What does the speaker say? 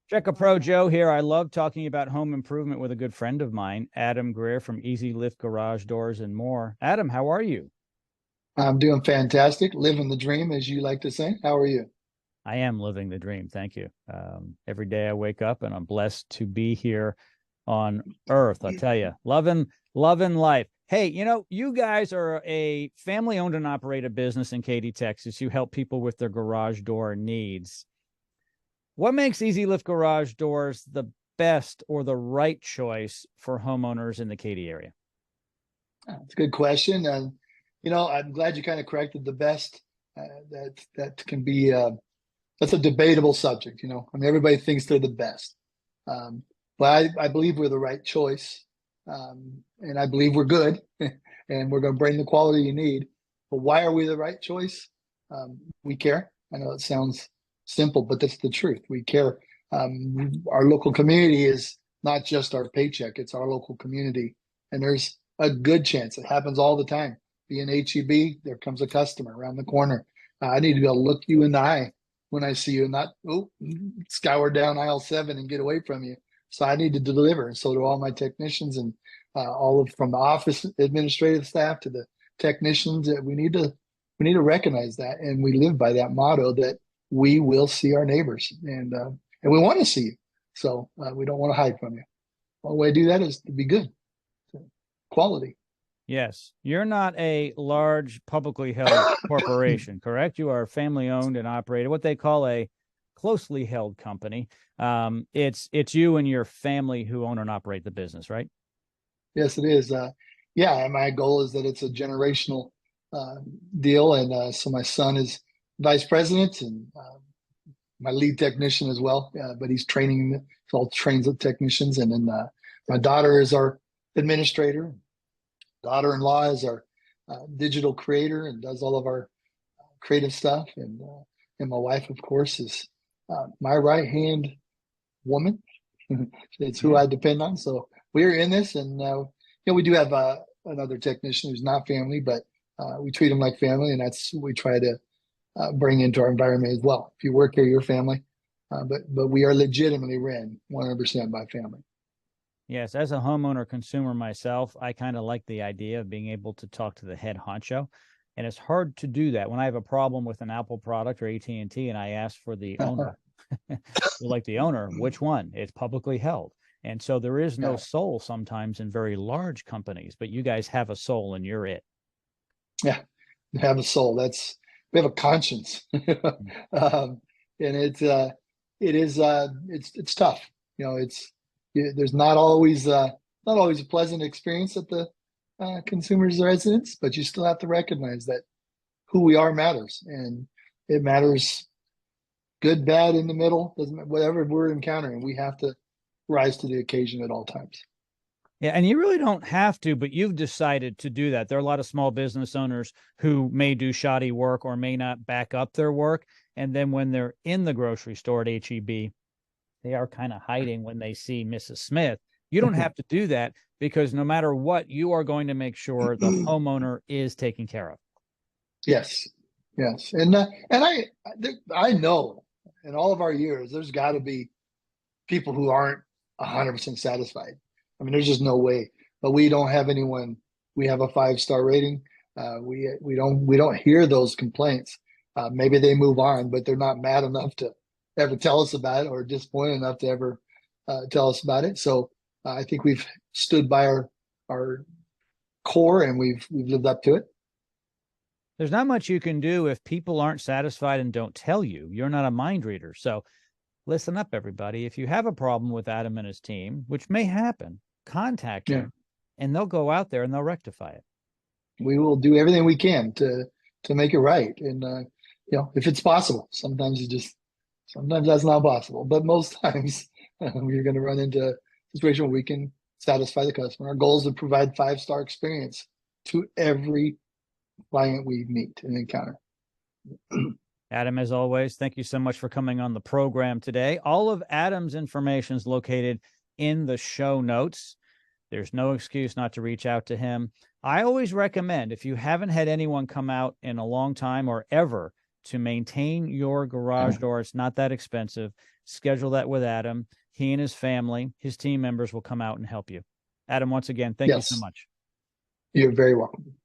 Check a Pro Joe here. I love talking about home improvement with a good friend of mine, Adam Greer from Easy Lift Garage Doors and more. Adam, how are you? I'm doing fantastic, living the dream, as you like to say. How are you? I am living the dream. Thank you. Every day I wake up and I'm blessed to be here on earth. I tell you, loving life. Hey, you guys are a family owned and operated business in Katy, Texas. You help people with their garage door needs. What makes Easy Lift Garage Doors the best or the right choice for homeowners in the Katy area? It's a good question, and I'm glad you kind of corrected the best. That can be that's a debatable subject. I mean, everybody thinks they're the best, um, but I believe we're the right choice, and I believe we're good, and we're going to bring the quality you need. But why are we the right choice? We care. I know it sounds simple, but that's the truth. We care. Our local community is not just our paycheck; it's our local community, and there's a good chance it happens all the time. Being HEB, there comes a customer around the corner. I need to be able to look you in the eye when I see you, and not scour down aisle 7 and get away from you. So I need to deliver, and so do all my technicians and all of from the office administrative staff to the technicians. That we need to recognize that, and we live by that motto that we will see our neighbors, and we want to see you. So we don't want to hide from you. One way to do that is to be good, so, quality. Yes, you're not a large publicly held corporation, correct? You are family owned and operated, what they call a closely held company. It's you and your family who own and operate the business, right? Yes, it is. Yeah, and my goal is that it's a generational uh, deal, and so my son is vice president and my lead technician as well. But he's training, so all trains of technicians, and then my daughter is our administrator. Daughter-in-law is our digital creator and does all of our creative stuff, and my wife, of course, is my right hand woman. It's who Yeah. I depend on. So we're in this, and we do have another technician who's not family, but we treat them like family, and that's what we try to bring into our environment as well. If you work here, you're family, but we are legitimately ran 100% by family. Yes, as a homeowner consumer myself, I kind of like the idea of being able to talk to the head honcho. And it's hard to do that when I have a problem with an Apple product or AT&T and I ask for the owner. Like the owner, which one? It's publicly held. And so there is no Yeah, soul sometimes in very large companies, but you guys have a soul and you're it. yeah, we have a soul. We have a conscience, and it's tough. There's not always a pleasant experience at the consumer's residence, but you still have to recognize that who we are matters, and it matters good, bad, in the middle, doesn't whatever we're encountering, we have to rise to the occasion at all times. Yeah, and you really don't have to, but you've decided to do that. There are a lot of small business owners who may do shoddy work or may not back up their work. And then when they're in the grocery store at HEB, they are kind of hiding when they see Mrs. Smith. You don't have to do that because no matter what, you are going to make sure the homeowner is taken care of. Yes, yes, and I know in all of our years, there's got to be people who aren't 100% satisfied. I mean, there's just no way. But we don't have anyone. We have a 5-star rating. We don't hear those complaints. Maybe they move on, but they're not mad enough to ever tell us about it, or disappointed enough to ever tell us about it. So I think we've stood by our core, and we've lived up to it. There's not much you can do if people aren't satisfied and don't tell you. You're not a mind reader. So listen up, everybody. If you have a problem with Adam and his team, which may happen, contact Yeah, them and they'll go out there and they'll rectify it. we will do everything we can to make it right, and if it's possible. Sometimes that's not possible, but most times we're going to run into a situation where we can satisfy the customer. Our goal is to provide 5-star experience to every client we meet and encounter. Adam, as always, thank you so much for coming on the program today. All of Adam's information is located in the show notes. There's no excuse not to reach out to him. I always recommend, if you haven't had anyone come out in a long time or ever to maintain your garage door, it's not that expensive. schedule that with Adam. He and his family, his team members will come out and help you. Adam, once again, thank you so Yes, much. you're very welcome.